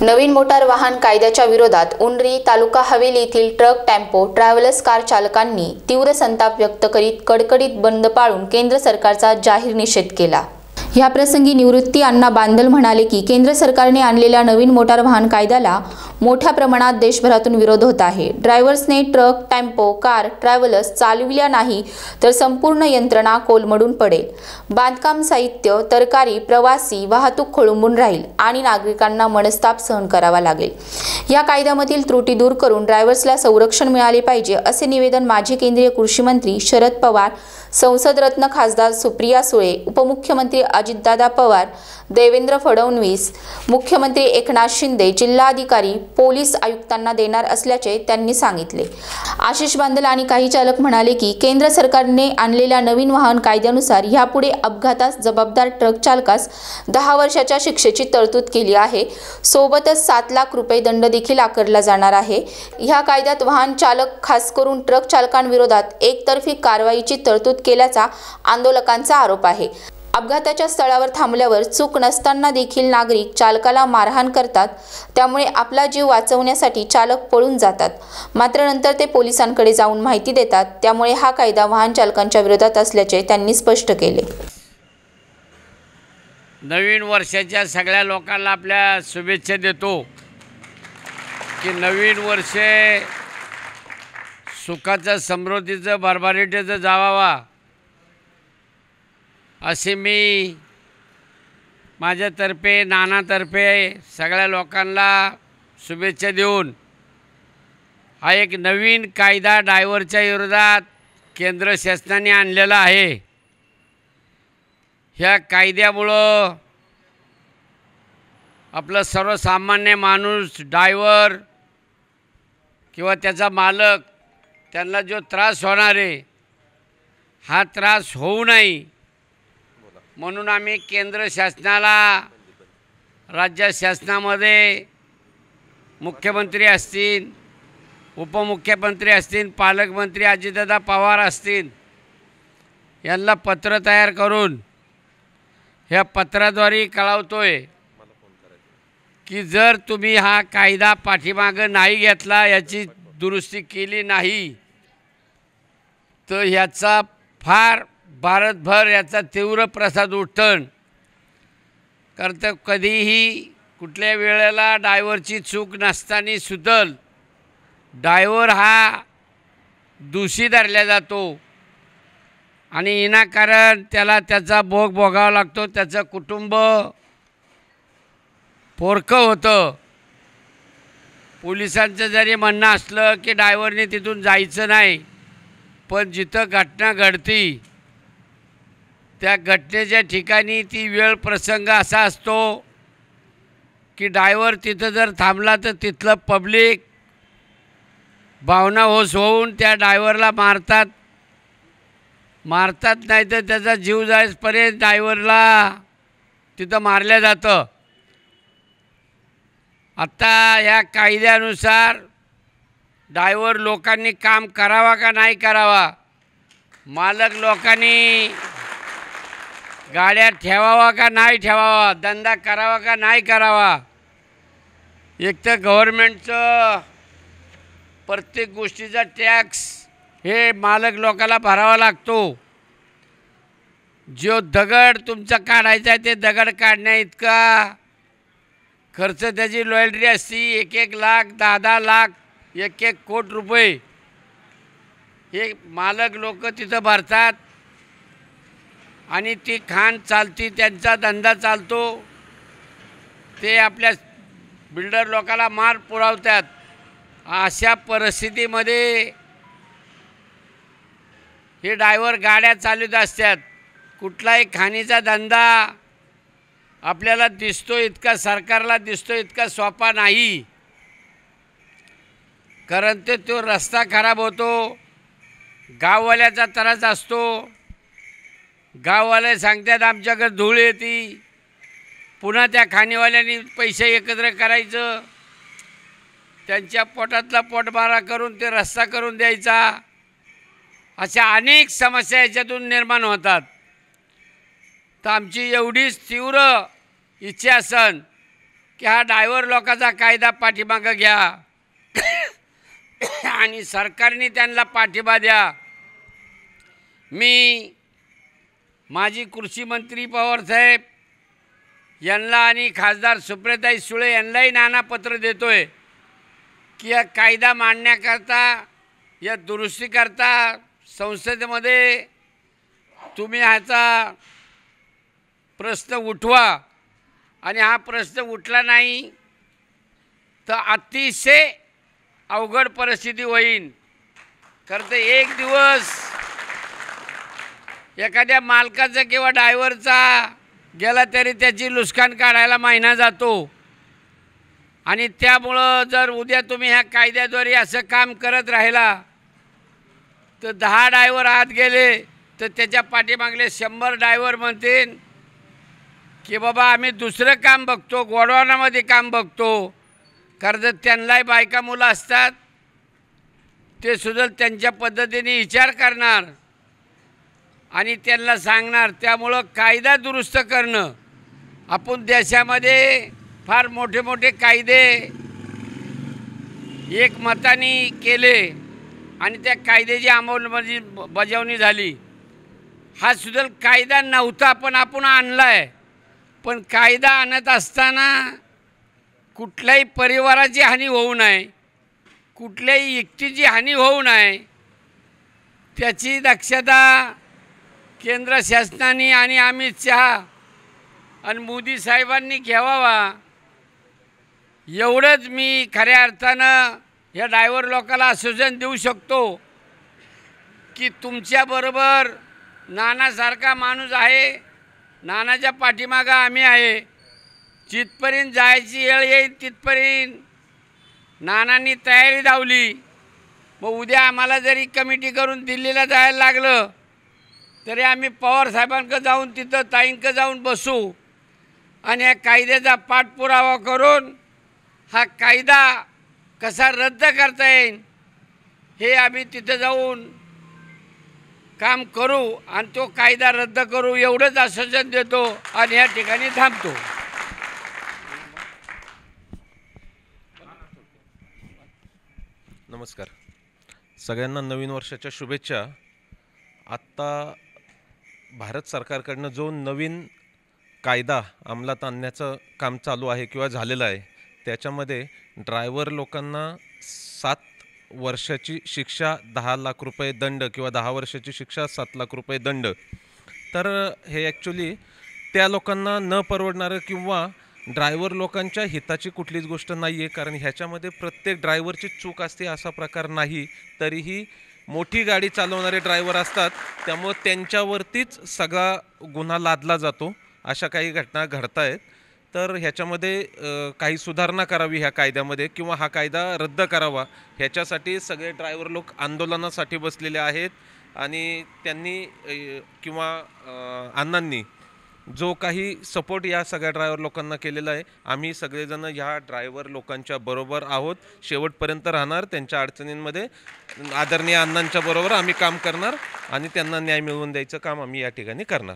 नवीन motor वाहन कायद्याच्या विरोधात उंडरी तालुका हवेली येथील ट्रक, टेम्पो, ट्रॅव्हलर्स कार चालकांनी तीव्र संताप व्यक्त करीत कडकडीत बंद पाळून केंद्र सरकारचा जाहीर निषेध केला। या प्रसंगी निवृत्ती अण्णा बांदल म्हणाले की केंद्र सरकारने आणलेल्या नवीन मोटार वाहन कायद्याला मोठ्या प्रमाणात देशभरातून विरोध होत आहे। ड्रायव्हर्सने ट्रक, टेम्पो, कार, ट्रॅव्हलर्स चालविल्या नाही तर संपूर्ण यंत्रणा कोलमडून पडेल। बांधकाम साहित्य, तरकारी, प्रवासी वाहतूक खोळंबून राहील आणि नागरिकांना मनस्ताप सहन करावा लागेल। या कायद्यामधील त्रुटी दूर करून ड्रायव्हर्सला संरक्षण मिळाले पाहिजे असे निवेदन माजी केंद्रीय कृषी मंत्री शरद पवार, संसद रत्न खासदार सुप्रिया सुळे, उपमुख्यमंत्री अजितदादा पवार, देवेंद्र फडणवीस, मुख्यमंत्री एकनाथ शिंदे, जिल्हाधिकारी, पोलीस आयुक्तांना देणार असल्याचे त्यांनी सांगितले। आशिष बांदल आणि काही चालक म्हणाले की केंद्र सरकारने आणलेल्या नवीन वाहन कायद्यानुसार यापुढे अपघातास जबाबदार ट्रक चालकास 10 वर्षाच्या शिक्षेची तरतूद केली आहे। सोबतच 7 लाख रुपये दंड देखील आकारला जाणार आहे। या कायद्यात वाहन चालक, खास करून ट्रक चालकांविरोधात एकतर्फी कारवाईची तरतूद केल्याचा आंदोलकांचा आरोप आहे। अपघाताच्या स्थळावर थांबल्यावर चूक नसताना देखील नागरिक चालकाला मारहाण करतात, त्यामुळे आपला जीव वाचवण्यासाठी चालक पळून जातात, मात्र नंतर ते पोलिसांकडे जाऊन माहिती देतात। त्यामुळे हा कायदा वाहन चालकांच्या विरोधात असल्याचे त्यांनी स्पष्ट केले। नवीन वर्षाच्या सगळ्या लोकांना आपल्या शुभेच्छा देतो की नवीन वर्ष सुखाचं, समृद्धीचं, भरभराटीचं जावावा असे मी माझ्यातर्फे, नानातर्फे सगळ्या लोकांना शुभेच्छा देऊन हा एक नवीन कायदा ड्रायव्हरच्या विरोधात केंद्र शासनाने आणलेला आहे। ह्या कायद्यामुळं आपलं सर्वसामान्य माणूस, ड्रायव्हर किंवा त्याचा मालक, त्यांना जो त्रास होणार आहे हा त्रास होऊ नये म्हणून आम्ही केंद्र शासनाला, राज्य शासनामध्ये मुख्यमंत्री असतील, उपमुख्यमंत्री असतील, पालकमंत्री अजितदादा पवार असतील, यांना पत्र तयार करून ह्या पत्राद्वारे कळवतोय की जर तुम्ही हा कायदा पाठीमागं नाही घेतला, याची दुरुस्ती केली नाही तर ह्याचा फार भारतभर याचा तीव्र प्रसाद उठण करतं। कधीही कुठल्या वेळेला ड्रायव्हरची चूक नसताना सुद्धा ड्रायव्हर हा दोषी धरला जातो आणि विनाकारण त्याला त्याचा भोग भोगावा लागतो, त्याचं कुटुंब पोरकं होतं। पोलिसांचं जरी म्हणणं असलं की ड्रायव्हरने तिथून जायचं नाही, पण जिथं घटना घडती त्या घटनेच्या ठिकाणी ती वेळ प्रसंग असा असतो की ड्रायव्हर तिथं जर थांबला तर तिथलं पब्लिक भावना होऊन त्या ड्रायव्हरला मारतात नाही तर त्याचा जीव जाईपर्यंत ड्रायव्हरला तिथं मारलं जातं। आता या कायद्यानुसार ड्रायव्हर लोकांनी काम करावा का नाही करावा, मालक लोकांनी गाड्या ठेवावा का नाही ठेवावा, धंदा करावा का नाही करावा, एक तर गव्हर्नमेंटचं प्रत्येक गोष्टीचा टॅक्स हे मालक लोकांना भरावा लागतो। जो दगड तुमचा काढायचा आहे ते दगड काढण्या इतका खर्च त्याची रॉयल्टी असती, 1-1 लाख, 10-10 लाख, 1-1 कोटी रुपये हे मालक लोक तिथं भरतात आणि ती खाण चालती, त्यांचा धंदा चालतो, ते आपल्या बिल्डर लोकांना माल पुरवतात। अशा परिस्थितीमध्ये हे ड्रायव्हर गाड्या चालवत असतात। कुठलाही खाणीचा धंदा आपल्याला दिसतो इतका, सरकारला दिसतो इतका सोपा नाही, कारण तो रस्ता खराब होतो, गाववाल्याचा त्रास असतो। गाववाले सांगतात आमच्याकडे धूळ येते, पुन्हा त्या खाणीवाल्यांनी पैसे एकत्र करायचं, त्यांच्या पोटातला पोटमारा करून ते रस्ता करून द्यायचा। अशा अनेक समस्या याच्यातून निर्माण होतात। तर आमची एवढीच तीव्र इच्छा असन की हा ड्रायव्हर लोकांचा कायदा पाठीमागं घ्या आणि सरकारने त्यांना पाठिंबा द्या. मी माजी कृषी मंत्री पवारसाहेब यांना आणि खासदार सुप्रियाताई सुळे यांनाही नाना पत्र देतोय की या कायदा मांडण्याकरता, या दुरुस्तीकरता संसदेमध्ये तुम्ही ह्याचा प्रश्न उठवा. आणि हा प्रश्न उठला नाही तर अतिशय अवघड परिस्थिती होईल. खरं तर एक दिवस एखाद्या मालकाचा किंवा ड्रायव्हरचा गेला तरी त्याची नुकसान काढायला महिना जातो. आणि त्यामुळं जर उद्या तुम्ही ह्या कायद्याद्वारे असं काम करत राहिला तर 10 ड्रायव्हर आत गेले तर त्याच्या पाठीमागले 100 ड्रायव्हर म्हणतील की बाबा आम्ही दुसरं काम बघतो, गोडवानामध्ये काम बघतो. कारण जर त्यांनाही बायका मुलं असतात, ते सुद्धा त्यांच्या पद्धतीने विचार करणार आणि त्यांना सांगणार. त्यामुळं कायदा दुरुस्त करणं, आपण देशामध्ये फार मोठे मोठे कायदे एकमताने केले आणि त्या कायद्याची अंमलबजावणी झाली. हा सुद्धा कायदा नव्हता पण आपण आणला आहे. पण कायदा आणत असताना कुठल्याही परिवाराची हानी होऊ नये, कुठल्याही व्यक्तीची हानी होऊ नये, त्याची दक्षता केंद्र शासनाने आणि अमित शहा आणि मोदी साहेबांनी घ्यावा. एवढंच मी खऱ्या अर्थानं या ड्रायव्हर लोकांना आश्वासन देऊ शकतो की तुमच्याबरोबर नानासारखा माणूस आहे, नानाच्या पाठीमागं आम्ही आहे. जिथपर्यंत जायची वेळ येईल तिथपर्यंत नानांनी तयारी लावली. मग उद्या आम्हाला जरी कमिटी करून दिल्लीला जायला लागलं तरी आम्ही पवार साहेबांकडे जाऊन तिथं ताईंकडे जाऊन बसू आणि या कायद्याचा पाठपुरावा करून हा कायदा कसा रद्द करता येईल हे आम्ही तिथं जाऊन काम करू आणि तो कायदा रद्द करू एवढंच आश्वासन देतो आणि या ठिकाणी थांबतो. नमस्कार सगळ्यांना, नवीन वर्षाच्या शुभेच्छा. आत्ता भारत सरकारकडनं जो नवीन कायदा अंमलात आणण्याचं काम चालू आहे किंवा झालेलं आहे, त्याच्यामध्ये ड्रायव्हर लोकांना 7 वर्षाची शिक्षा, 10 लाख रुपये दंड किंवा 10 वर्षाची शिक्षा, 7 लाख रुपये दंड. तर हे ॲक्च्युली त्या लोकांना न परवडणारं किंवा ड्रायव्हर लोकांच्या हिताची कुठलीच गोष्ट नाही आहे. कारण ह्याच्यामध्ये प्रत्येक ड्रायव्हरची चूक असते असा प्रकार नाही. तरीही मोठी गाडी चालवणारे ड्रायव्हर असतात, त्यामुळे त्यांच्यावरतीच सगळा गुन्हा लादला जातो. अशा काही घटना घडत आहेत. तर ह्याच्यामध्ये काही सुधारणा करावी ह्या कायद्यामध्ये किंवा हा कायदा रद्द करावा, ह्याच्यासाठी सगळे ड्रायव्हर लोक आंदोलनासाठी बसलेले आहेत. आणि त्यांनी किंवा अण्णांनी जो काही सपोर्ट या सगळ्या ड्रायव्हर लोकांना केलेला आहे, आम्ही सगळेजण ह्या ड्रायव्हर लोकांच्या बरोबर आहोत, शेवटपर्यंत राहणार. त्यांच्या अडचणींमध्ये आदरणीय अण्णांच्या बरोबर आम्ही काम करणार आणि त्यांना न्याय मिळवून द्यायचं काम आम्ही या ठिकाणी करणार.